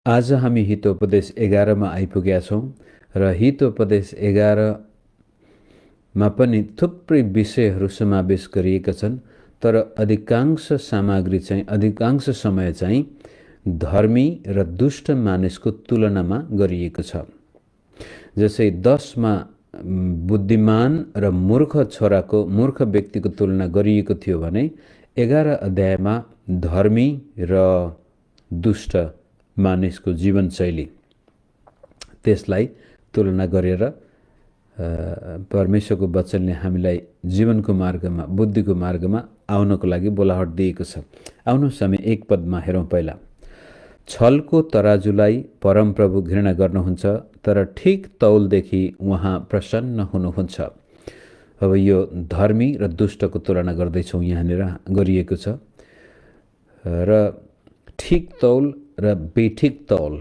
आज हामी हितोपदेश 11 मा आइपुगेका छौँ र हितोपदेश 11 मा पनि थुप्रै विषयहरू समावेश गरिएका छन्, तर अधिकांश सामग्री चाहिँ अधिकांश समय चाहिँ धर्मी र दुष्ट मानिसको तुलनामा गरिएको छ। जसै 10 मा बुद्धिमान र मूर्ख छोराको मूर्ख व्यक्तिको तुलना गरिएको थियो भने 11 अध्यायमा धर्मी र दुष्ट मानिसको जीवनशैली त्यसलाई तुलना गरेर परमेश्वरको वचनले हामीलाई जीवनको मार्गमा बुद्धिको मार्गमा आउनको लागि बोलाहट दिएको छ। आउनुहोस् हामी 1 पदमा हेरौँ। पहिला, छलको तराजुलाई परमप्रभु घृणा गर्नुहुन्छ, तर ठिक तौलदेखि उहाँ प्रसन्न हुनुहुन्छ। अब यो धर्मी र दुष्टको तुलना गर्दैछौँ, यहाँनिर गरिएको छ। र ठिक तौल र बेठिक तौल,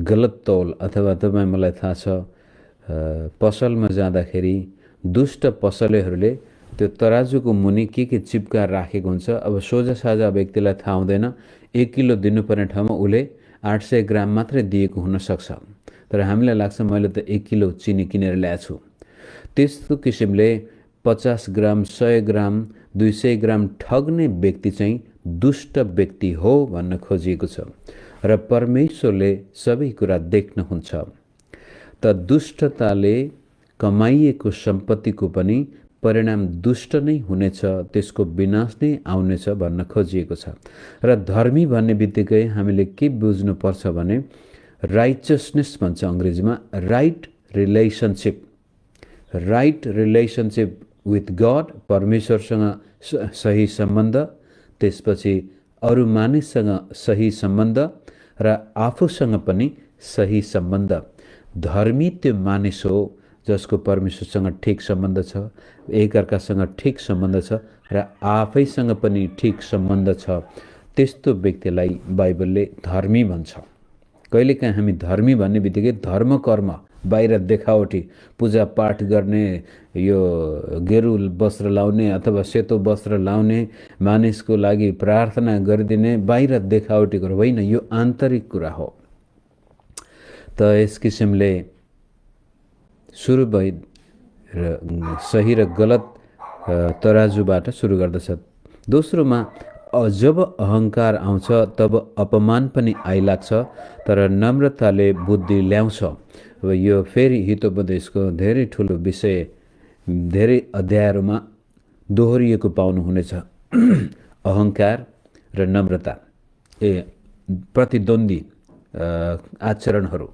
गलत तौल, अथवा तपाईँ मलाई थाहा छ पसलमा जाँदाखेरि दुष्ट पसलेहरूले त्यो तराजुको मुनि के चिप्काएर राखेको हुन्छ। अब सोझा साझा व्यक्तिलाई थाहा हुँदैन, 1 किलो दिनुपर्ने ठाउँमा उसले 800 ग्राम मात्रै दिएको हुनसक्छ, तर हामीलाई लाग्छ मैले त 1 किलो चिनी किनेर ल्याएको छु। त्यस्तो किसिमले 50 ग्राम, 100 ग्राम, 200 ग्राम ठग्ने व्यक्ति चाहिँ दुष्ट व्यक्ति हो भन्न खोजिएको छ। र परमेश्वरले सबै कुरा देख्नुहुन्छ। त दुष्टताले कमाइएको सम्पत्तिको पनि परिणाम दुष्ट नै हुनेछ, त्यसको विनाश नै आउनेछ भन्न खोजिएको छ। र धर्मी भन्ने बित्तिकै हामीले के बुझ्नुपर्छ भने राइचसनेस भन्छ अङ्ग्रेजीमा, राइट रिलेसनसिप विथ गड, परमेश्वरसँग सही सम्बन्ध, त्यसपछि अरू मानिससँग सही सम्बन्ध र आफूसँग पनि सही सम्बन्ध। धर्मी त्यो मानिस हो जसको परमेश्वरसँग ठिक सम्बन्ध छ, एकअर्कासँग ठिक सम्बन्ध छ र आफैसँग पनि ठिक सम्बन्ध छ। त्यस्तो व्यक्तिलाई बाइबलले धर्मी भन्छ। कहिलेकाहीँ हामी धर्मी भन्ने बित्तिकै धर्म कर्म, बाहिर देखावटी, पूजा पाठ गर्ने, यो गेरु वस्त्र लाउने अथवा सेतो वस्त्र लाउने, मानिसको लागि प्रार्थना गरिदिने, बाहिर देखावटी कुरो होइन, यो आन्तरिक कुरा हो। त यस किसिमले सुरु भई र सही र गलत तराजुबाट सुरु गर्दछ। दोस्रोमा, जब अहङ्कार आउँछ तब अपमान पनि आइलाग्छ, तर नम्रताले बुद्धि ल्याउँछ। अब यो फेरि हितोपदेशको धेरै ठुलो विषय धेरै अध्यायहरूमा दोहोरिएको पाउनुहुनेछ। अहङ्कार र नम्रता प्रतिद्वन्दी आचरणहरू।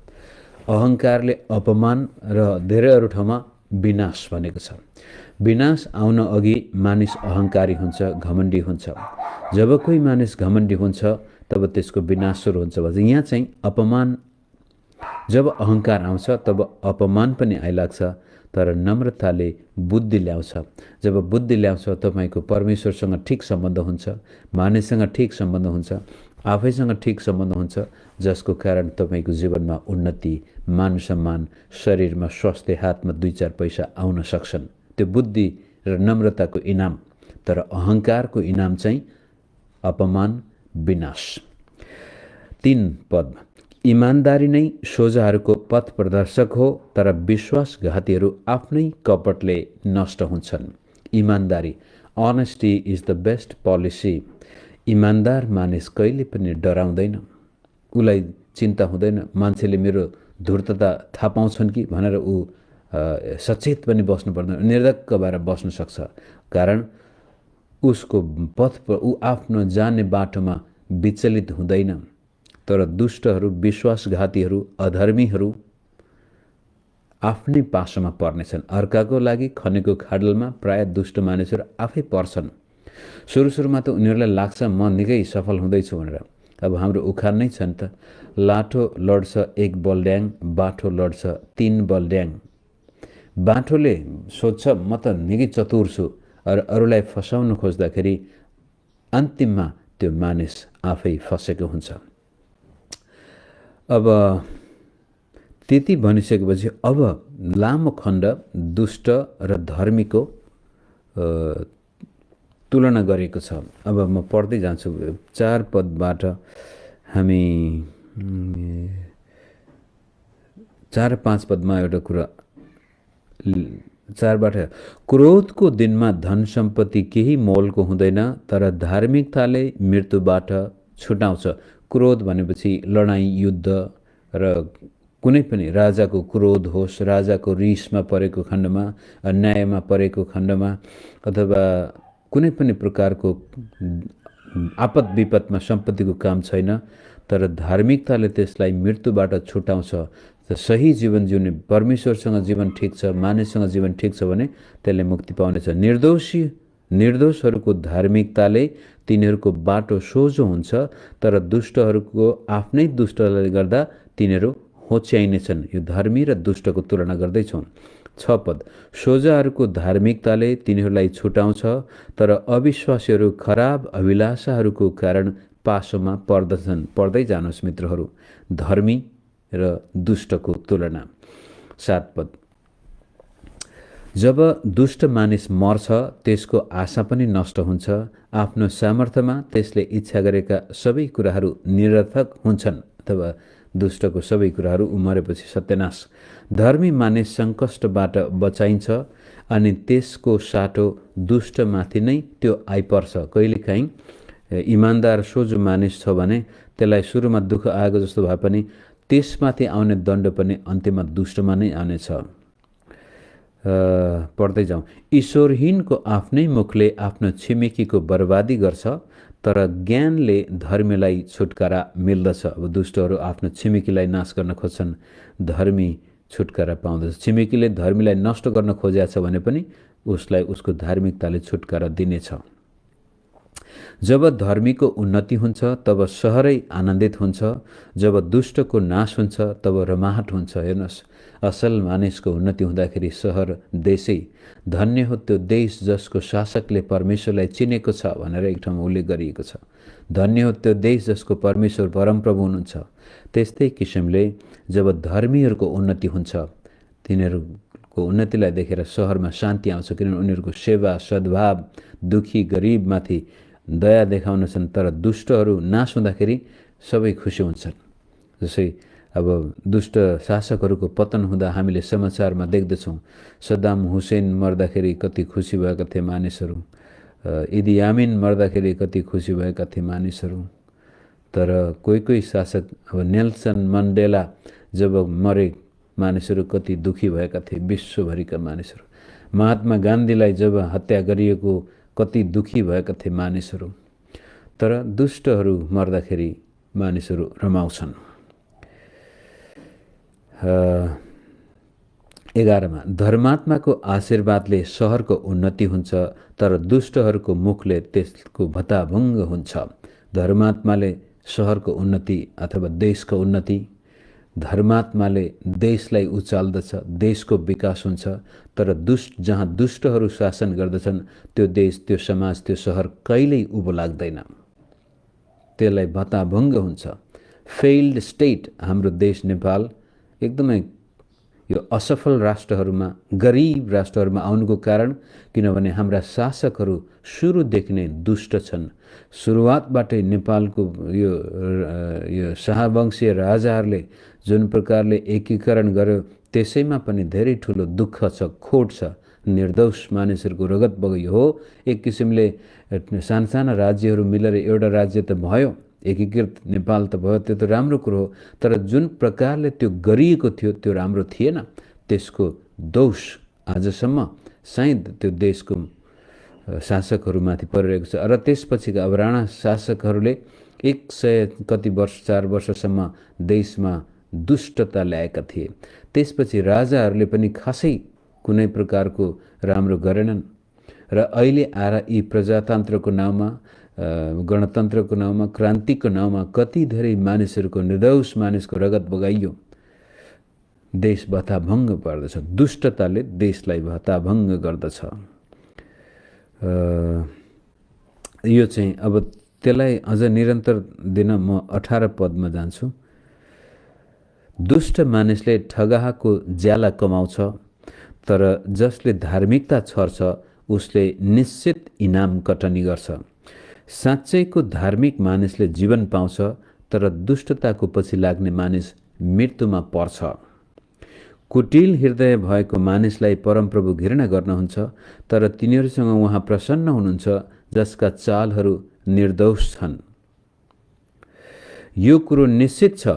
अहङ्कारले अपमान र धेरै अरू ठाउँमा विनाश भनेको छ। विनाश आउन अघि मानिस अहङ्कारी हुन्छ, घमण्डी हुन्छ। जब कोही मानिस घमण्डी हुन्छ तब त्यसको विनाश सुरु हुन्छ। यहाँ चाहिँ अपमान, जब अहङ्कार आउँछ तब अपमान पनि आइलाग्छ, तर नम्रताले बुद्धि ल्याउँछ। जब बुद्धि ल्याउँछ तपाईँको परमेश्वरसँग ठिक सम्बन्ध हुन्छ, मानिससँग ठिक सम्बन्ध हुन्छ, आफैसँग ठिक सम्बन्ध हुन्छ, जसको कारण तपाईँको जीवनमा उन्नति, मान सम्मान, शरीरमा स्वास्थ्य, हातमा 2-4 पैसा आउन सक्छन्। त्यो बुद्धि र नम्रताको इनाम। तर अहङ्कारको इनाम चाहिँ अपमान, विनाश। 3 पद, इमान्दारी नै सोझाहरूको पथ प्रदर्शक हो, तर विश्वासघातीहरू आफ्नै कपटले नष्ट हुन्छन्। इमान्दारी, honesty is the best policy. इमान्दार मानिस कहिले पनि डराउँदैन, उसलाई चिन्ता हुँदैन मान्छेले मेरो धूर्तता थाहा पाउँछन् कि भनेर ऊ सचेत पनि बस्नु पर्दैन, निर्धक्क भएर बस्न सक्छ। कारण उसको पथ ऊ आफ्नो जाने बाटोमा विचलित हुँदैन। तर दुष्टहरू, विश्वासघातीहरू, अधर्मीहरू आफ्नै पासोमा पर्नेछन्। अर्काको लागि खनेको खाडलमा प्राय दुष्ट मानिसहरू आफै पर्छन्। सुरुमा त उनीहरूलाई लाग्छ म निकै सफल हुँदैछु भनेर। अब हाम्रो उखान नै छ नि त, लाठो लड्छ 1 बलड्याङ, बाठो लड्छ 3 बलड्याङ। बाठोले सोध्छ म त निकै चतुर छु, र अरूलाई फसाउन खोज्दाखेरि अन्तिममा त्यो मानिस आफै फसेको हुन्छ। अब त्यति भनिसकेपछि अब लामो खण्ड दुष्ट र धर्मीको तुलना गरेको छ। अब म पढ्दै जान्छु 4 पदबाट हामी 4-5 पदमा एउटा कुरा 4बाट क्रोधको दिनमा धन सम्पत्ति केही मोलको हुँदैन, तर धार्मिकताले मृत्युबाट छुटाउँछ। क्रोध भनेपछि लडाईँ, युद्ध र कुनै पनि राजाको क्रोध होस्, राजाको रिसमा परेको खण्डमा, अन्यायमा परेको खण्डमा, अथवा कुनै पनि प्रकारको आपद विपदमा सम्पत्तिको काम छैन, तर धार्मिकताले त्यसलाई मृत्युबाट छुटाउँछ। सही जीवन जिउने, परमेश्वरसँग जीवन ठिक छ, मानिससँग जीवन ठिक छ भने त्यसले मुक्ति पाउनेछ। निर्दोषहरूको धार्मिकताले तिनीहरूको बाटो सोझो हुन्छ, तर दुष्टहरूको आफ्नै दुष्टले गर्दा तिनीहरू होच्याइनेछन्। यो धर्मी र दुष्टको तुलना गर्दैछौँ। 6 पद, सोझाहरूको धार्मिकताले तिनीहरूलाई छुटाउँछ, तर अविश्वासीहरू खराब अभिलाषाहरूको कारण पासोमा पर्दछन्। पढ्दै जानुहोस् मित्रहरू, धर्मी र दुष्टको तुलना। 7 पद, जब दुष्ट मानिस मर्छ त्यसको आशा पनि नष्ट हुन्छ, आफ्नो सामर्थ्यमा त्यसले इच्छा गरेका सबै कुराहरू निरर्थक हुन्छन्, अथवा दुष्टको सबै कुराहरू उमरेपछि सत्यनाश। धर्मी मानिस सङ्कष्टबाट बचाइन्छ अनि त्यसको साटो दुष्टमाथि नै त्यो आइपर्छ। कहिलेकाहीँ इमान्दार सोझो मानिस छ भने त्यसलाई सुरुमा दुःख आएको जस्तो भए पनि त्यसमाथि आउने दण्ड पनि अन्त्यमा दुष्टमा नै आउनेछ। पढ्दै जाउँ। ईश्वरहीनको आफ्नै मुखले आफ्नो छिमेकीको बर्बादी गर्छ, तर ज्ञानले धर्मीलाई छुटकारा मिल्दछ। अब दुष्टहरू आफ्नो छिमेकीलाई नाश गर्न खोज्छन्, धर्मी छुटकारा पाउँदछ। छिमेकीले धर्मीलाई नष्ट गर्न खोजेको छ भने पनि उसलाई उसको धार्मिकताले छुटकारा दिनेछ। जब धर्मीको उन्नति हुन्छ तब सहरै आनन्दित हुन्छ, जब दुष्टको नाश हुन्छ तब रमाहट हुन्छ। हेर्नुहोस्, असल मानिसको उन्नति हुँदाखेरि सहर, देशै धन्य हो त्यो देश जसको शासकले परमेश्वरलाई चिनेको छ भनेर एक ठाउँमा उल्लेख गरिएको छ। धन्य हो त्यो देश जसको परमेश्वर परमप्रभु हुनुहुन्छ। त्यस्तै किसिमले जब धर्मीहरूको उन्नति हुन्छ, तिनीहरूको उन्नतिलाई देखेर सहरमा शान्ति आउँछ, किनभने उनीहरूको सेवा, सद्भाव, दुखी गरिबमाथि दया देखाउनेछन्। तर दुष्टहरू नाश हुँदाखेरि सबै खुसी हुन्छन्। जसै अब दुष्ट शासकहरूको पतन हुँदा हामीले समाचारमा देख्दछौँ। सद्दाम हुसेन मर्दाखेरि कति खुसी भएका थिए मानिसहरू, इदी आमिन मर्दाखेरि कति खुसी भएका थिए मानिसहरू। तर कोही कोही शासक, अब नेल्सन मण्डेला जब मरे मानिसहरू कति दुखी भएका थिए, विश्वभरिका मानिसहरू। महात्मा गान्धीलाई जब हत्या गरिएको कति दुखी भएका थिए मानिसहरू। तर दुष्टहरू मर्दाखेरि मानिसहरू रमाउँछन्। 11मा, धर्मात्माको आशीर्वादले सहरको उन्नति हुन्छ, तर दुष्टहरूको मुखले त्यसको भताभङ्ग हुन्छ। धर्मात्माले सहरको उन्नति अथवा देशको उन्नति, धर्मात्माले देशलाई उचाल्दछ, देशको विकास हुन्छ। तर जहाँ दुष्टहरू शासन गर्दछन् त्यो देश, त्यो समाज, त्यो सहर कहिल्यै उभो लाग्दैन, त्यसलाई भताभङ्ग हुन्छ। फेल्ड स्टेट हाम्रो देश नेपाल एकदमै यो असफल राष्ट्रहरूमा, गरिब राष्ट्रहरूमा आउनुको कारण किनभने हाम्रा शासकहरू सुरुदेखि नै दुष्ट छन्। सुरुवातबाटै नेपालको यो शाहवंशीय राजाहरूले जुन प्रकारले एकीकरण गर्यो त्यसैमा पनि धेरै ठुलो दुःख छ, खोट छ। निर्दोष मानिसहरूको रगत बग्यो हो। एक किसिमले साना राज्यहरू मिलेर एउटा राज्य त भयो, एकीकृत नेपाल त भयो, त्यो त राम्रो कुरो हो। तर जुन प्रकारले त्यो गरिएको थियो त्यो राम्रो थिएन। त्यसको दोष आजसम्म सायद त्यो देशको शासकहरूमाथि परिरहेको छ। र त्यसपछिका अब राणा शासकहरूले 100 कति वर्ष, 4 वर्षसम्म देशमा दुष्टता ल्याएका थिए। त्यसपछि राजाहरूले पनि खासै कुनै प्रकारको राम्रो गरेनन्। र अहिले आएर यी प्रजातन्त्रको नाउँमा, गणतन्त्रको नाउँमा, क्रान्तिको नाउँमा कति धेरै मानिसहरूको, निर्दोष मानिसको रगत बगाइयो। देश भताभङ्ग पर्दछ। दुष्टताले देशलाई भताभङ्ग गर्दछ। यो चाहिँ अब त्यसलाई अझ निरन्तर दिन म 18 पदमा जान्छु। दुष्ट मानिसले ठगाहाको ज्याला कमाउँछ, तर जसले धार्मिकता छर्छ उसले निश्चित इनाम कटनी गर्छ। साँच्चैको धार्मिक मानिसले जीवन पाउँछ, तर दुष्टताको पछि लाग्ने मानिस मृत्युमा पर्छ। कुटिल हृदय भएको मानिसलाई परमप्रभु घृणा गर्नुहुन्छ, तर तिनीहरूसँग उहाँ प्रसन्न हुनुहुन्छ जसका चालहरू निर्दोष छन्। यो कुरो निश्चित छ,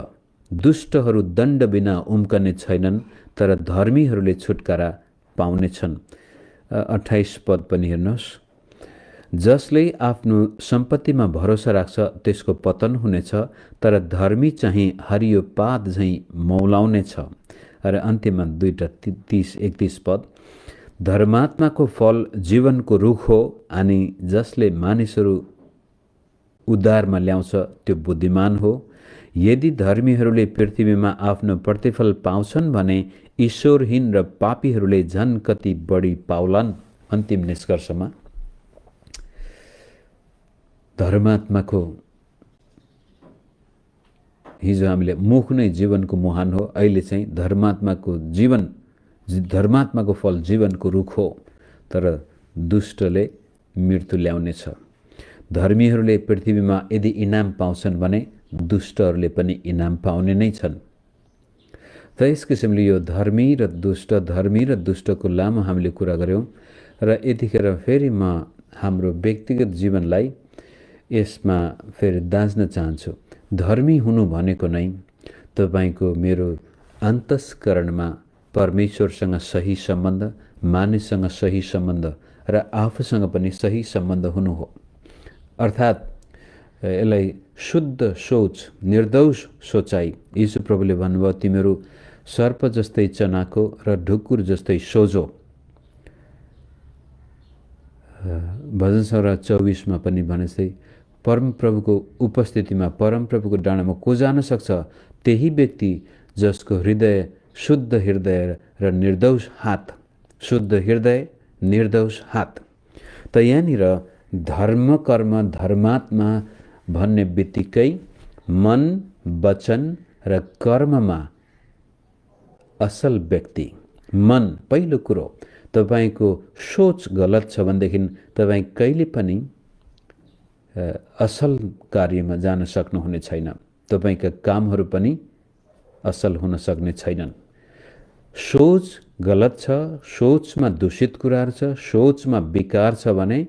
दुष्टहरू दण्ड बिना उम्कने छैनन्, तर धर्मीहरूले छुटकारा पाउनेछन्। 28 पद पनि हेर्नुहोस्। जसले आफ्नो सम्पत्तिमा भरोसा राख्छ त्यसको पतन हुनेछ, तर धर्मी चाहिँ हरियो पात झैँ मौलाउनेछ। र अन्त्यमा 31 पद, धर्मात्माको फल जीवनको रुख हो, अनि जसले मानिसहरू उद्धारमा ल्याउँछ त्यो बुद्धिमान हो। यदि धर्मीहरूले पृथ्वीमा आफ्नो प्रतिफल पाउँछन् भने ईश्वरहीन र पापीहरूले झन् कति बढी पाउलान्। अन्तिम निष्कर्षमा धर्मात्माको, हिजो हामीले मुख नै जीवनको मुहान हो, अहिले चाहिँ धर्मात्माको फल जीवनको रुख हो, तर दुष्टले मृत्यु ल्याउनेछ। धर्मीहरूले पृथ्वीमा यदि इनाम पाउँछन् भने दुष्टहरूले पनि इनाम पाउने नै छन्। त यस किसिमले यो धर्मी र दुष्टको लामो हामीले कुरा गऱ्यौँ। र यतिखेर फेरि म हाम्रो व्यक्तिगत जीवनलाई यसमा फेरि दाँच्न चाहन्छु। धर्मी हुनु भनेको नै तपाईको मेरो अन्तस्करणमा परमेश्वरसँग सही सम्बन्ध, मानिससँग सही सम्बन्ध र आफूसँग पनि सही सम्बन्ध हुनु हो। अर्थात् यसलाई शुद्ध सोच, निर्दोष सोचाइ। यीशु प्रभुले भन्नुभयो, तिमीहरू सर्प जस्तै चनाको र ढुकुर जस्तै सोझो। भजन संग्रह 24 पनि भनेजस्तै परमप्रभुको उपस्थितिमा, परमप्रभुको डाँडामा को जान सक्छ? त्यही व्यक्ति जसको हृदय शुद्ध हृदय र निर्दोष हात, शुद्ध हृदय निर्दोष हात। त यहाँनिर धर्म, कर्म, धर्मात्मा भन्ने बित्तिकै मन, वचन र कर्ममा असल व्यक्ति। मन पहिलो कुरो, तपाईको सोच गलत छ भनेदेखि तपाईँ कहिले पनि असल कार्यमा जान सक्नुहुने छैन। तपाईका कामहरू पनि असल हुन सक्ने छैनन्। सोच गलत छ, सोचमा दूषित कुराहरू छ, सोचमा विकार छ भने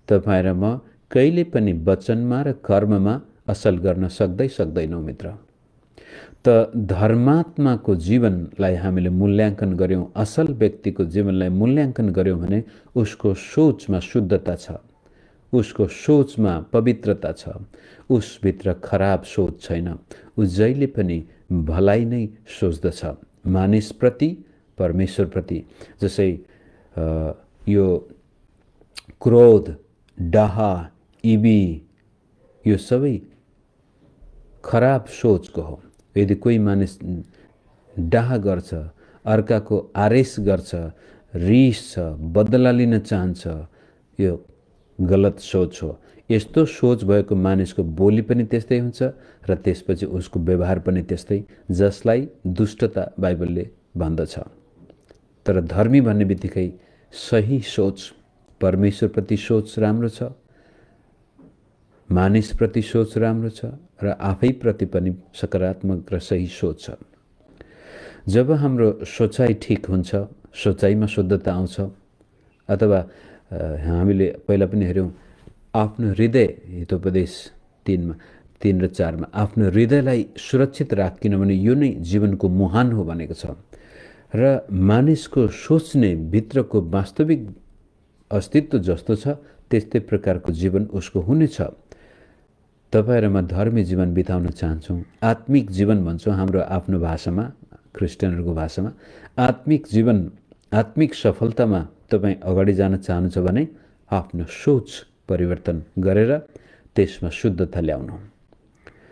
तपाईँ र म कहिले पनि वचनमा र कर्ममा असल गर्न सक्दैनौँ मित्र। त धर्मात्माको जीवनलाई हामीले मूल्याङ्कन गर्यौँ, असल व्यक्तिको जीवनलाई मूल्याङ्कन गर्यौँ भने उसको सोचमा शुद्धता छ, उसको सोचमा पवित्रता छ, उसभित्र खराब सोच छैन। ऊ जहिले पनि भलाइ नै सोच्दछ, मानिसप्रति, परमेश्वरप्रति। जसै यो क्रोध, डाहा, इबी यो सबै खराब सोचको हो। यदि कोही मानिस डाहा गर्छ, अर्काको आरेस गर्छ, रिस छ, बदला लिन चाहन्छ, यो गलत सोच हो। यस्तो सोच भएको मानिसको बोली पनि त्यस्तै हुन्छ र त्यसपछि उसको व्यवहार पनि त्यस्तै, जसलाई दुष्टता बाइबलले भन्दछ। तर धर्मी भन्ने बित्तिकै सही सोच, परमेश्वरप्रति सोच राम्रो छ, मानिसप्रति सोच राम्रो छ र आफैप्रति पनि सकारात्मक र सही सोच छ। जब हाम्रो सोचाइ ठीक हुन्छ, सोचाइमा शुद्धता आउँछ, अथवा हामीले पहिला पनि हेऱ्यौँ आफ्नो हृदय, हितोपदेश 3 र 4 आफ्नो हृदयलाई सुरक्षित राख, किनभने यो नै जीवनको मुहान हो भनेको छ। र मानिसको सोच्ने भित्रको वास्तविक अस्तित्व जस्तो छ त्यस्तै प्रकारको जीवन उसको हुनेछ। तपाईँ र म धर्मी जीवन बिताउन चाहन्छौँ, आत्मिक जीवन भन्छौँ हाम्रो आफ्नो भाषामा, क्रिस्चियनहरूको भाषामा। आत्मिक जीवन, आत्मिक सफलतामा तपाईँ अगाडि जान चाहनुहुन्छ भने आफ्नो सोच परिवर्तन गरेर त्यसमा शुद्धता ल्याउनु।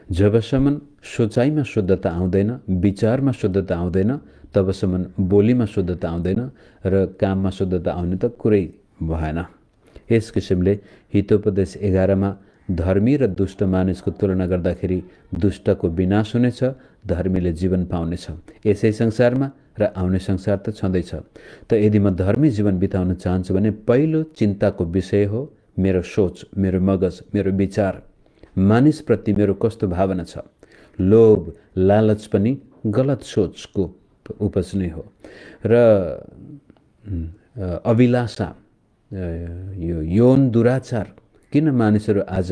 जबसम्म सोचाइमा शुद्धता आउँदैन, विचारमा शुद्धता आउँदैन, तबसम्म बोलीमा शुद्धता आउँदैन र काममा शुद्धता आउने त कुरै भएन। यस किसिमले हितोपदेश 11 धर्मी र दुष्ट मानिसको तुलना गर्दाखेरि दुष्टको विनाश हुनेछ, धर्मीले जीवन पाउनेछ। यसै संसारमा र आउने संसार त छँदैछ। त यदि म धर्मी जीवन बिताउन चाहन्छु भने पहिलो चिन्ताको विषय हो मेरो सोच, मेरो मगज, मेरो विचार, मानिसप्रति मेरो कस्तो भावना छ। लोभ, लालच पनि गलत सोचको उपज नै हो। र अभिलाषा, यो यौन दुराचार, किन मानिसहरू आज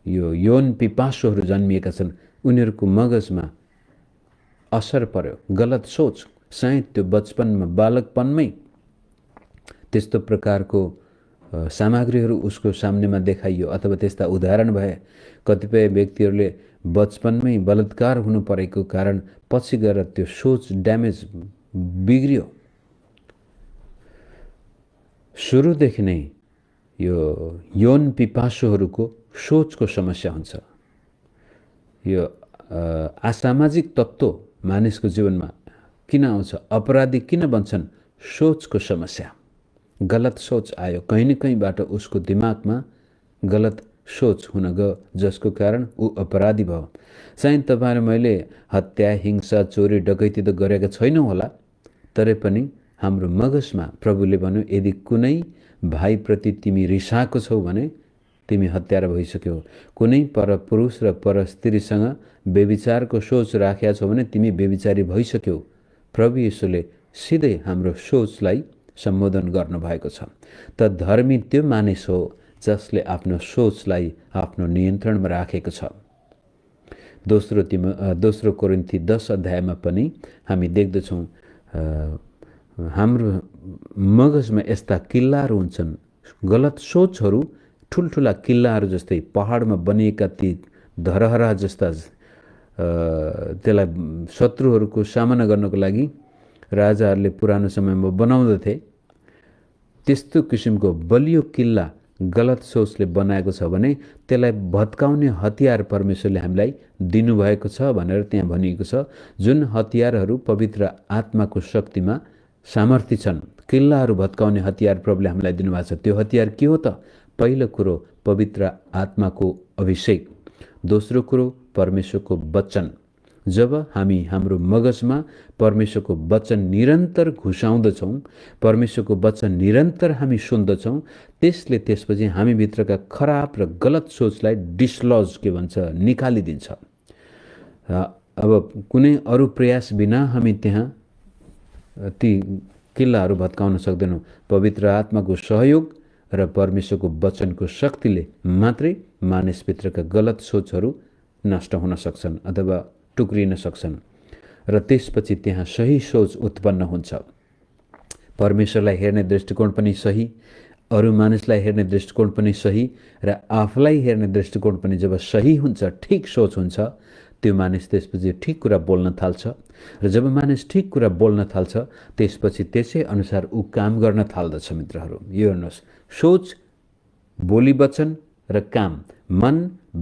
यो यौन पिपासुहरू जन्मिएका छन्? उनीहरूको मगजमा असर पर्यो, गलत सोच। सायद त्यो बचपनमा, बालकपनमै त्यस्तो प्रकारको सामग्रीहरू उसको सामनेमा देखाइयो अथवा त्यस्ता उदाहरण भए। कतिपय व्यक्तिहरूले बचपनमै बलात्कार हुनु परेको कारण पछि गएर त्यो सोच ड्यामेज बिग्रियो। सुरुदेखि नै यो यौन पिपासुहरूको सोचको समस्या हुन्छ। यो असामाजिक तत्त्व मानिसको जीवनमा किन आउँछ? अपराधी किन बन्छन्? सोचको समस्या, गलत सोच आयो। कहीँ न कहीँबाट उसको दिमागमा गलत सोच हुन गयो, जसको कारण ऊ अपराधी भयो। सायद तपाईँ र मैले हत्या, हिंसा, चोरी, डकैती त गरेका छैनौँ होला, तरै पनि हाम्रो मगजमा प्रभुले भन्यो, यदि कुनै भाइप्रति तिमी रिसाएको छौ भने तिमी हत्यारा भइसक्यौ। कुनै परपुरुष र परस्त्रीसँग व्यभिचारको सोच राखेका छौ भने तिमी व्यभिचारी भइसक्यौ। प्रभु येशूले सिधै हाम्रो सोचलाई सम्बोधन गर्नुभएको छ। त धर्मी त्यो मानिस हो जसले आफ्नो सोचलाई आफ्नो नियन्त्रणमा राखेको छ। दोस्रो कोरिन्थी 10 अध्यायमा पनि हामी देख्दछौँ हाम्रो मगजमा यस्ता किल्लाहरू हुन्छन्, गलत सोचहरू, ठुल्ठुला किल्लाहरू जस्तै पहाडमा बनिएका ती धरहरा जस्ता। त्यसलाई शत्रुहरूको सामना गर्नको लागि राजाहरूले पुरानो समयमा बनाउँदथे। त्यस्तो किसिमको बलियो किल्ला गलत सोचले बनाएको छ भने त्यसलाई भत्काउने हतियार परमेश्वरले हामीलाई दिनुभएको छ भनेर त्यहाँ भनिएको छ। जुन हतियारहरू पवित्र आत्माको शक्तिमा सामर्थ्य छन्, किल्लाहरू भत्काउने हतियार प्रभुले हामीलाई दिनुभएको छ। त्यो हतियार के हो त? पहिलो कुरो पवित्र आत्माको अभिषेक, दोस्रो कुरो परमेश्वरको वचन। जब हामी हाम्रो मगजमा परमेश्वरको वचन निरन्तर घुसाउँदछौँ, परमेश्वरको वचन निरन्तर हामी सुन्दछौँ, त्यसपछि हामीभित्रका खराब र गलत सोचलाई डिसलज के भन्छ, निकालिदिन्छ। अब कुनै अरू प्रयास बिना हामी त्यहाँ ती किल्लाहरू भत्काउन सक्दैनौँ। पवित्र आत्माको सहयोग र परमेश्वरको वचनको शक्तिले मात्रै मानिसभित्रका गलत सोचहरू नष्ट हुन सक्छन् अथवा टुक्रिन सक्छन् र त्यसपछि त्यहाँ सही सोच उत्पन्न हुन्छ। परमेश्वरलाई हेर्ने दृष्टिकोण पनि सही, अरू मानिसलाई हेर्ने दृष्टिकोण पनि सही र आफूलाई हेर्ने दृष्टिकोण पनि जब सही हुन्छ, ठिक सोच हुन्छ, त्यो मानिस त्यसपछि ठिक कुरा बोल्न थाल्छ। र जब मानिस ठिक कुरा बोल्न थाल्छ, त्यसपछि त्यसै अनुसार ऊ काम गर्न थाल्दछ। मित्रहरू, यो हेर्नुहोस्, सोच, बोली वचन र काम, मन,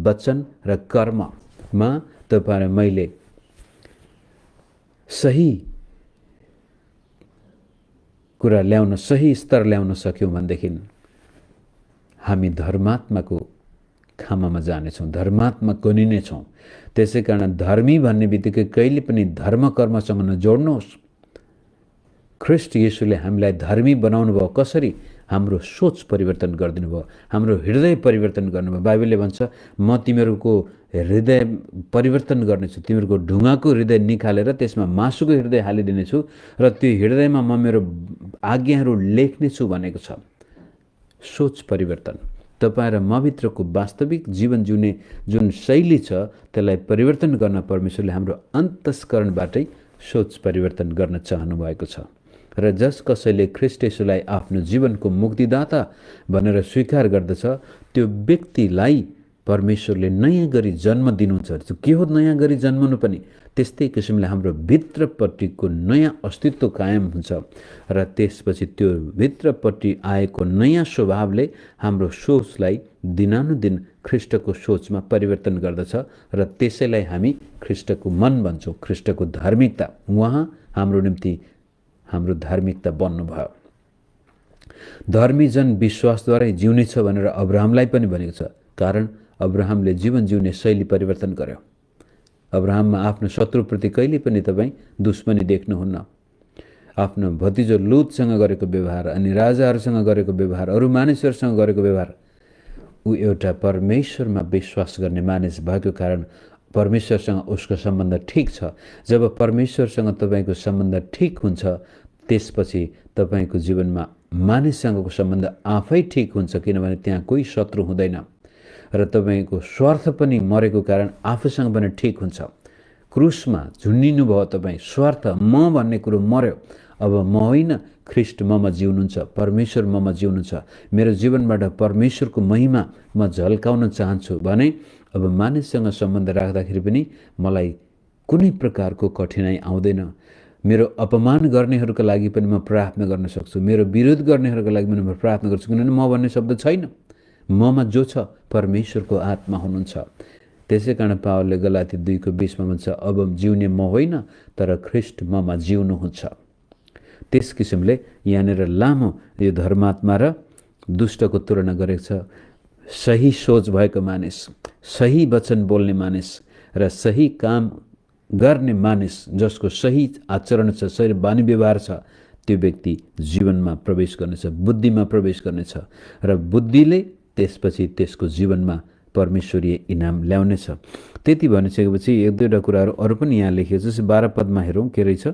वचन र कर्ममा तपाईँ र मैले सही कुरा ल्याउन, सही स्तर ल्याउन सक्यौँ भनेदेखि हामी धर्मात्माको खामामा जानेछौँ, धर्मात्मा गनिनेछौँ। त्यसै कारण धर्मी भन्ने बित्तिकै कहिले पनि धर्म कर्मसँग नजोड्नुहोस्। ख्रीष्ट येशूले हामीलाई धर्मी बनाउनु भयो। कसरी? हाम्रो सोच परिवर्तन गरिदिनु भयो, हाम्रो हृदय परिवर्तन गर्नुभयो। बाइबलले भन्छ, म तिमीहरूको हृदय परिवर्तन गर्नेछु, तिमीहरूको ढुङ्गाको हृदय निकालेर त्यसमा मासुको हृदय हालिदिनेछु र त्यो हृदयमा म मेरो आज्ञाहरू लेख्नेछु भनेको छ। सोच परिवर्तन। तपाईँ र मभित्रको वास्तविक जीवन जिउने जुन शैली छ, त्यसलाई परिवर्तन गर्न परमेश्वरले हाम्रो अन्तस्करणबाटै सोच परिवर्तन गर्न चाहनु भएको छ। र जस कसैले ख्रीष्ट येशूलाई आफ्नो जीवनको मुक्तिदाता भनेर स्वीकार गर्दछ, त्यो व्यक्तिलाई परमेश्वरले नयाँ गरी जन्म दिनुहुन्छ। के हो नयाँ गरी जन्मनु पनि? त्यस्तै किसिमले हाम्रो भित्रपट्टिको नयाँ अस्तित्व कायम हुन्छ र त्यसपछि त्यो भित्रपट्टि आएको नयाँ स्वभावले हाम्रो सोचलाई दिनानुदिन ख्रीष्टको सोचमा परिवर्तन गर्दछ र त्यसैलाई हामी ख्रीष्टको मन भन्छौँ, ख्रीष्टको धार्मिकता। उहाँ हाम्रो निम्ति हाम्रो धार्मिकता बन्नुभयो। धर्मीजन विश्वासद्वारै जिउने छ भनेर अब्राहमलाई पनि भनेको छ, कारण अब्राहमले जीवन जिउने शैली परिवर्तन गर्यो। अब्राहममा आफ्नो शत्रुप्रति कहिले पनि तपाईँ दुश्मनी देख्नुहुन्न। आफ्नो भतिजो लुतसँग गरेको व्यवहार, अनि राजाहरूसँग गरेको व्यवहार, अरू मानिसहरूसँग गरेको व्यवहार, ऊ एउटा परमेश्वरमा विश्वास गर्ने मानिस भएको कारण परमेश्वरसँग उसको सम्बन्ध ठिक छ। जब परमेश्वरसँग तपाईँको सम्बन्ध ठिक हुन्छ त्यसपछि तपाईँको जीवनमा मानिससँगको सम्बन्ध आफै ठिक हुन्छ, किनभने त्यहाँ कोही शत्रु हुँदैन र तपाईँको स्वार्थ पनि मरेको कारण आफूसँग पनि ठिक हुन्छ। क्रुसमा झुन्डिनु भयो तपाईँ, स्वार्थ म भन्ने कुरो मर्यो। अब म होइन, ख्रिस्ट ममा जिउनुहुन्छ, परमेश्वर ममा जिउनुहुन्छ, मेरो जीवनबाट परमेश्वरको महिमा म झल्काउन चाहन्छु भने अब मानिससँग सम्बन्ध राख्दाखेरि पनि मलाई कुनै प्रकारको कठिनाइ आउँदैन। मेरो अपमान गर्नेहरूका लागि पनि म प्रार्थना गर्न सक्छु, मेरो विरोध गर्नेहरूका लागि पनि म प्रार्थना गर्छु, किनभने म भन्ने शब्द छैन, ममा जो छ परमेश्वरको आत्मा हुनुहुन्छ। त्यसै कारण पावलले गलाती 2:20 भन्छ, अब जिउने म होइन तर ख्रिस्ट ममा जिउनुहुन्छ। त्यस किसिमले यहाँनिर लामो यो धर्मात्मा र दुष्टको तुलना गरेको छ। सही सोच भएको मानिस, सही वचन बोल्ने मानिस र सही काम गर्ने मानिस, जसको सही आचरण छ, सही बानी व्यवहार छ, त्यो व्यक्ति जीवनमा प्रवेश गर्नेछ, बुद्धिमा प्रवेश गर्नेछ र बुद्धिले त्यसपछि त्यसको जीवनमा परमेश्वरीय इनाम ल्याउनेछ। त्यति भनिसकेपछि एक दुईवटा कुराहरू अरू पनि यहाँ लेखिएको छ। जस्तै 12 पदमा हेरौँ के रहेछ।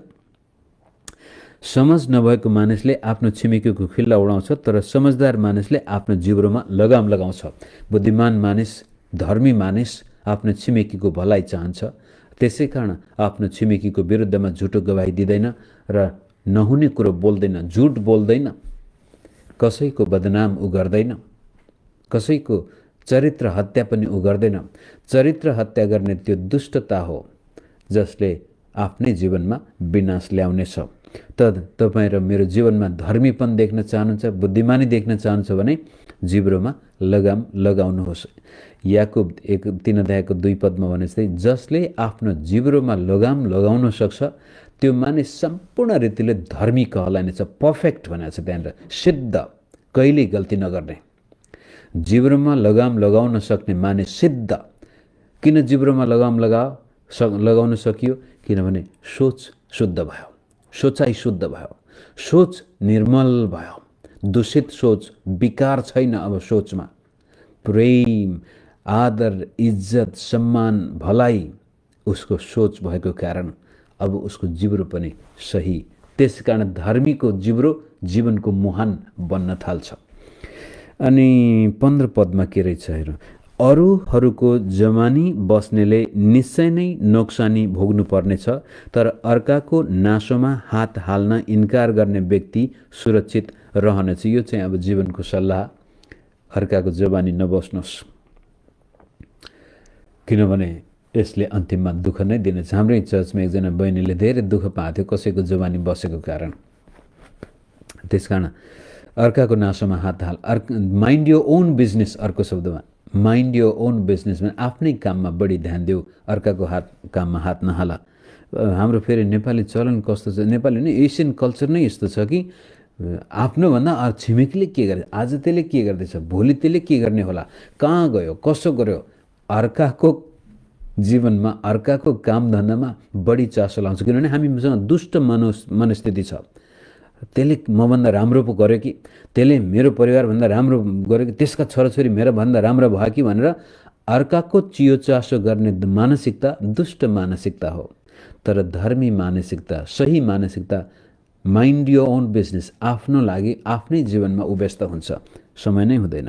समझ नभएको मानिसले आफ्नो छिमेकीको खिल्ला उडाउँछ, तर समझदार मानिसले आफ्नो जिब्रोमा लगाम लगाउँछ। बुद्धिमान मानिस, धर्मी मानिस आफ्नो छिमेकीको भलाइ चाहन्छ, त्यसै कारण आफ्नो छिमेकीको विरुद्धमा झुटो गवाही दिँदैन र नहुने कुरो बोल्दैन, झुट बोल्दैन, कसैको बदनाम उ गर्दैन, कसैको चरित्र हत्या पनि उ गर्दैन। चरित्र हत्या गर्ने त्यो दुष्टता हो जसले आफ्नै जीवनमा विनाश ल्याउनेछ। तपाईँ र मेरो जीवनमा धर्मीपन देख्न चाहनुहुन्छ, बुद्धिमानी देख्न चाहनुहुन्छ भने जिब्रोमा लगाम लगाउनुहोस्। याकुब 1:3 भने जस्तै, जसले आफ्नो जिब्रोमा लगाम लगाउन सक्छ त्यो मानिस सम्पूर्ण रीतिले धर्मी कहलाइनेछ। पर्फेक्ट भनेको छ त्यहाँनिर, सिद्ध, कहिल्यै गल्ती नगर्ने। जिब्रोमा लगाम लगाउन सक्ने मानिस सिद्ध। किन जिब्रोमा लगाम लगाउन सकियो? किनभने सोच शुद्ध भयो, सोचाइ शुद्ध भयो, सोच निर्मल भयो, दूषित सोच, विकार छैन। अब सोचमा प्रेम, आदर, इज्जत, सम्मान, भलाइ उसको सोच भएको कारण अब उसको जिब्रो पनि सही। त्यसकारण धर्मीको जिब्रो जीवनको मुहान बन्न थाल्छ। अनि 15 पदमा के रहेछ हेर, अरूहरूको जमानी बस्नेले निश्चय नै नोक्सानी भोग्नु पर्नेछ, तर अर्काको नासोमा हात हाल्न इन्कार गर्ने व्यक्ति सुरक्षित रहनेछ। यो चाहिँ अब जीवनको सल्लाह, अर्काको जवानी नबस्नुहोस्, किनभने यसले अन्तिममा दुःख नै दिनेछ। हाम्रै चर्चमा एकजना बहिनीले धेरै दुःख पाएको थियो कसैको जवानी बसेको कारण। त्यसकारण अर्काको नासोमा हात हाल, माइन्ड यो ओन बिजनेस। अर्को शब्दमा माइन्ड यो ओन बिजनेस भने आफ्नै काममा बढी ध्यान देऊ, अर्काको काममा हात नहाल। हाम्रो फेरि नेपाली चलन कस्तो छ, नेपाली नै एसियन कल्चर नै यस्तो छ कि आफ्नोभन्दा छिमेकीले के गरे, आज त्यसले के गर्दैछ, भोलि त्यसले के गर्ने होला, कहाँ गयो, कसो गर्यो, अर्काको जीवनमा, अर्काको काम धन्दामा बढी चासो लाउँछ। किनभने हामीसँग दुष्ट मनस्थिति छ। त्यसले मभन्दा राम्रो पो गर्यो कि, त्यसले मेरो परिवारभन्दा राम्रो गर्यो कि, त्यसका छोराछोरी मेरा भन्दा राम्रो भयो कि भनेर अर्काको चियो चासो गर्ने मानसिकता दुष्ट मानसिकता हो। तर धर्मी मानसिकता, सही मानसिकता, माइन्ड यो ओन बिजनेस, आफ्नो लागि आफ्नै जीवनमा ऊ व्यस्त हुन्छ, समय नै हुँदैन,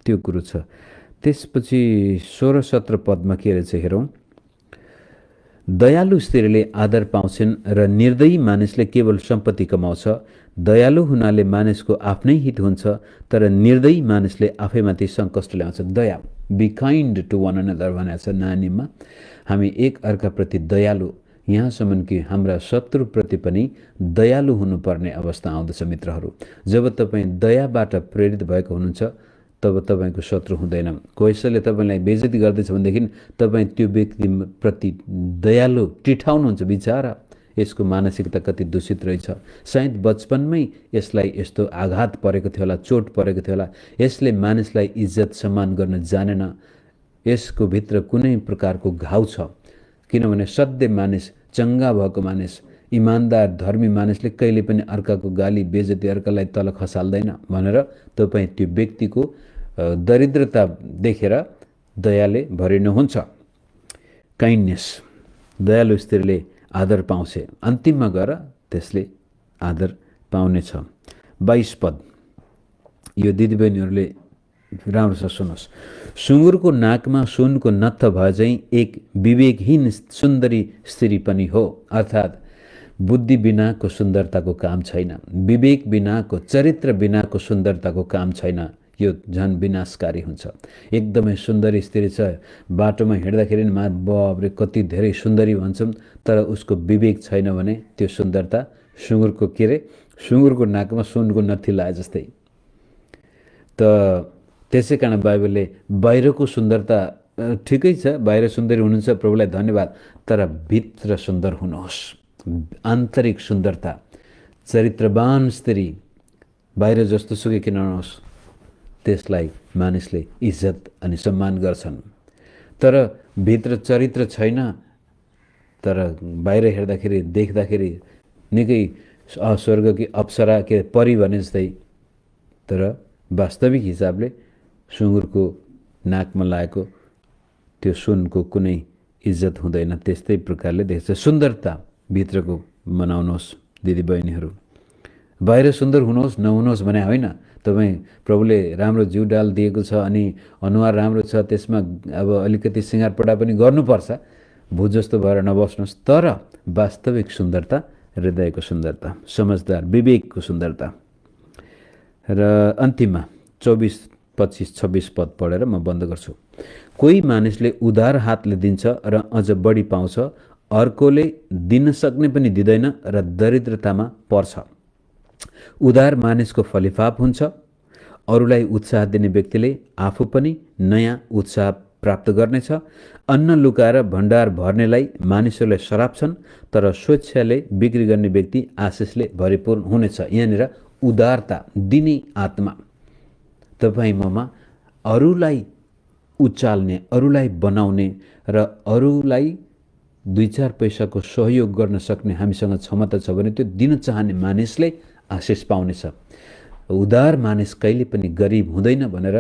त्यो कुरो छ। त्यसपछि 16-17 पदमा के रहेछ हेरौँ। दयालु स्त्रीले आदर पाउँछन् र निर्दयी मानिसले केवल सम्पत्ति कमाउँछ। दयालु हुनाले मानिसको आफ्नै हित हुन्छ, तर निर्दयी मानिसले आफैमाथि सङ्कष्ट ल्याउँछ। दया, be kind to one another भनेको छ नानीमा। हामी एक अर्काप्रति दयालु, यहाँसम्म कि हाम्रा शत्रुप्रति पनि दयालु हुनुपर्ने अवस्था आउँदछ मित्रहरू। जब तपाईँ दयाबाट प्रेरित भएको हुनुहुन्छ तब तपाईँको शत्रु हुँदैन। कसैले तपाईँलाई बेइज्जती गर्दैछ भनेदेखि तपाईँ त्यो व्यक्तिप्रति दयालु टिठाउनुहुन्छ। विचार यसको मानसिकता कति दूषित रहेछ। सायद बचपनमै यसलाई यस्तो आघात परेको थियो होला, चोट परेको थियो होला। यसले मानिसलाई इज्जत सम्मान गर्न जानेन। यसको भित्र कुनै प्रकारको घाउ छ। किनभने सधैँ मानिस, चङ्गा भएको मानिस, इमान्दार धर्मी मानिसले कहिले पनि अर्काको गाली बेइज्जती, अर्कालाई तल खसाल्दैन भनेर तपाईँ त्यो व्यक्तिको दरिद्रता देखेर दयाले भरिनुहुन्छ। काइन्डनेस, दयालु स्त्रीले आदर पाउँछ, अन्तिममा गएर त्यसले आदर पाउनेछ। 22 पद, यो दिदीबहिनीहरूले राम्रो छ सुन्नुहोस्। सुँगुरको नाकमा सुनको नत्थ भए चाहिँ एक विवेकहीन सुन्दरी स्त्री पनि हो, अर्थात् बुद्धि बिनाको सुन्दरताको काम छैन, विवेक बिनाको, चरित्र बिनाको सुन्दरताको काम छैन, यो झन् विनाशकारी हुन्छ। एकदमै सुन्दरी स्त्री छ, बाटोमा हिँड्दाखेरि बाबरे कति धेरै सुन्दरी भन्छौँ, तर उसको विवेक छैन भने त्यो सुन्दरता सुँगुरको सुँगुरको नाकमा सुनको नत्थी लाए जस्तै। त त्यसै कारण बाइबलले बाहिरको सुन्दरता ठिकै छ, बाहिर सुन्दरी हुनुहुन्छ, प्रभुलाई धन्यवाद, तर भित्र सुन्दर हुनुहोस्, आन्तरिक सुन्दरता, चरित्रवान स्त्री बाहिर जस्तो सुकै किन नहोस्, त्यसलाई मानिसले इज्जत अनि सम्मान गर्छन्। तर भित्र चरित्र छैन, तर बाहिर हेर्दाखेरि देख्दाखेरि निकै स्वर्गकी अप्सरा के परी भने जस्तै, तर वास्तविक हिसाबले सुँगुरको नाकमा लागेको त्यो सुनको कुनै इज्जत हुँदैन। त्यस्तै प्रकारले देख्छ। सुन्दरता भित्रको मनाउनुहोस् दिदीबहिनीहरू। बाहिर सुन्दर हुनुहोस् नहुनुहोस् भने होइन, तपाईँ प्रभुले राम्रो जिउडाल दिएको छ अनि अनुहार राम्रो छ, त्यसमा अब अलिकति सिँगारपटा पनि गर्नुपर्छ, भुत जस्तो भएर नबस्नुहोस्। तर वास्तविक सुन्दरता हृदयको सुन्दरता, समझदार विवेकको सुन्दरता। र अन्तिममा 24, 25, 26 पद पढेर म बन्द गर्छु। कोही मानिसले उदार हातले दिन्छ र अझ बढी पाउँछ, अर्कोले दिन सक्ने पनि दिँदैन र दरिद्रतामा पर्छ। उदार मानिसको फलिफाप हुन्छ, अरूलाई उत्साह दिने व्यक्तिले आफू पनि नयाँ उत्साह प्राप्त गर्नेछ। अन्न लुकाएर भण्डार भर्नेलाई मानिसहरूले सराप्छन्, तर स्वेच्छाले बिक्री गर्ने व्यक्ति आशिषले भरिपूर्ण हुनेछ। यहाँनिर उदारता, दिने आत्मा तपाईँ ममा अरूलाई उचाल्ने, अरूलाई बनाउने र अरूलाई 2-4 पैसाको सहयोग गर्न सक्ने हामीसँग क्षमता छ भने त्यो दिन चाहने मानिसले आशिष पाउनेछ। उदार मानिस कहिले पनि गरिब हुँदैन भनेर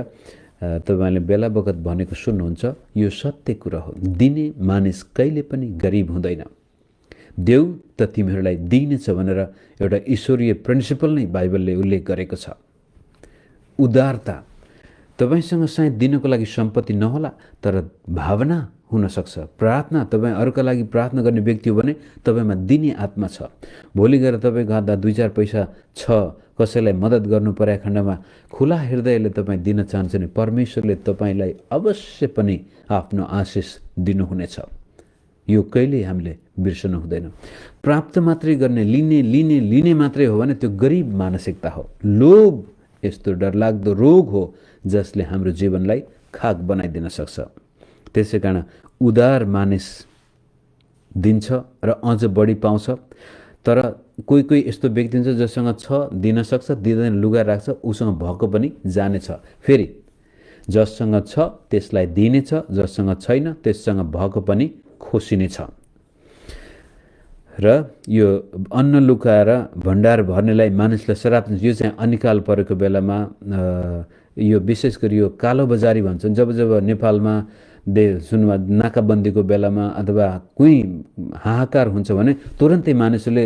तपाईँले बेला बखत भनेको सुन्नुहुन्छ, यो सत्य कुरा हो। दिने मानिस कहिले पनि गरिब हुँदैन। देऊ त तिमीहरूलाई दिइनेछ भनेर एउटा ईश्वरीय प्रिन्सिपल नै बाइबलले उल्लेख गरेको छ। उदारता, तपाईँसँग सायद दिनको लागि सम्पत्ति नहोला, तर भावना हुनसक्छ। प्रार्थना, तपाईँ अरूका लागि प्रार्थना गर्ने व्यक्ति हो भने तपाईँमा दिने आत्मा छ। भोलि गएर तपाईँको हातमा 2-4 पैसा छ, कसैलाई मद्दत गर्नु परेको खण्डमा खुला हृदयले तपाईँ दिन चाहन्छ भने परमेश्वरले तपाईँलाई अवश्य पनि आफ्नो आशिष दिनुहुनेछ। यो कहिले हामीले बिर्सनु हुँदैन। प्राप्त मात्रै गर्ने, लिने मात्रै हो भने त्यो गरिब मानसिकता हो। लोभ यस्तो डरलाग्दो रोग हो जसले हाम्रो जीवनलाई खाक बनाइदिन सक्छ। त्यसै कारण उदार मानिस दिन्छ र अझ बढी पाउँछ। तर कोही कोही यस्तो व्यक्ति हुन्छ जससँग छ, दिन सक्छ, दिँदैन, लुगा राख्छ, उसँग भएको पनि जानेछ। फेरि जससँग छ त्यसलाई दिनेछ, जससँग छैन त्यससँग भएको पनि खोसिनेछ। र यो अन्न लुकाएर भण्डार भर्नेलाई मानिसलाई श्राप, यो चाहिँ अनिकाल परेको बेलामा, यो विशेष गरी यो कालो बजारी भन्छन्। जब जब नेपालमा सुनमा नाकाबन्दीको बेलामा अथवा कुनै हाहाकार हुन्छ भने तुरन्तै मानिसहरूले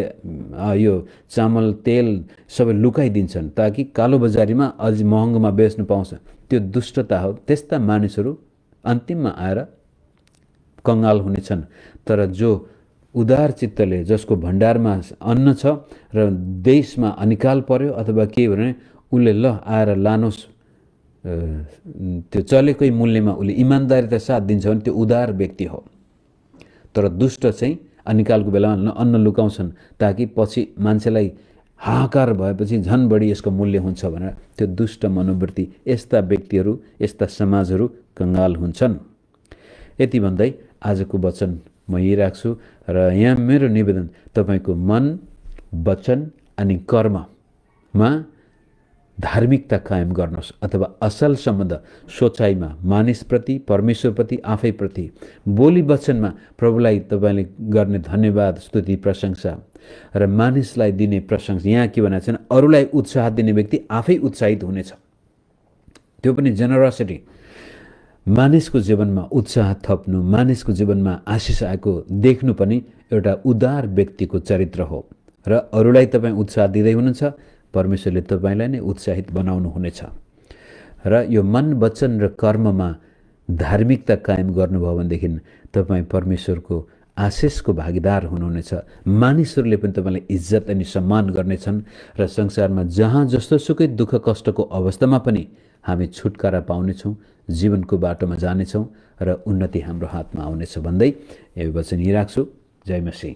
यो चामल तेल सबै लुकाइदिन्छन् ताकि कालो बजारीमा अझ महँगोमा बेच्नु पाउँछ। त्यो दुष्टता हो। त्यस्ता मानिसहरू अन्तिममा आएर कङ्गाल हुनेछन्। तर जो उदार चित्तले, जसको भण्डारमा अन्न छ र देशमा अनिकाल पर्यो अथवा के भने उसले ल आएर लानुहोस्, त्यो चलेकै मूल्यमा उसले इमान्दारिता साथ दिन्छ भने त्यो उदार व्यक्ति हो। तर दुष्ट चाहिँ अनिकालको बेलामा अन्न लुकाउँछन् ताकि पछि मान्छेलाई हाहाकार भएपछि झन् बढी यसको मूल्य हुन्छ भनेर। त्यो दुष्ट मनोवृत्ति, यस्ता व्यक्तिहरू, यस्ता समाजहरू कङ्गाल हुन्छन्। यति भन्दै आजको वचन म यही राख्छु र यहाँ मेरो निवेदन, तपाईँको मन, वचन अनि कर्ममा धार्मिकता कायम गर्नुहोस्, अथवा असल सम्बन्ध सोचाइमा मानिसप्रति, परमेश्वरप्रति, आफैप्रति, बोली वचनमा प्रभुलाई तपाईँले गर्ने धन्यवाद, स्तुति, प्रशंसा र मानिसलाई दिने प्रशंसा। यहाँ के भनेको छ, अरूलाई उत्साह दिने व्यक्ति आफै उत्साहित हुनेछ। त्यो पनि जेनरसिटी। मानिसको जीवनमा उत्साह थप्नु, मानिसको जीवनमा आशिष आएको देख्नु पनि एउटा उदार व्यक्तिको चरित्र हो र अरूलाई तपाईँ उत्साह दिँदै हुनुहुन्छ, परमेश्वरले तपाईँलाई नै उत्साहित बनाउनु हुनेछ। र यो मन, वचन र कर्ममा धार्मिकता कायम गर्नुभयो भनेदेखि तपाईँ परमेश्वरको आशिषको भागीदार हुनुहुनेछ। मानिसहरूले पनि तपाईँलाई इज्जत अनि सम्मान गर्नेछन् र संसारमा जहाँ जस्तोसुकै दुःख कष्टको अवस्थामा पनि हामी छुटकारा पाउनेछौँ, जीवनको बाटोमा जानेछौँ र उन्नति हाम्रो हातमा आउनेछ भन्दै यो वचन यहीँ राख्छु। जय मसीह।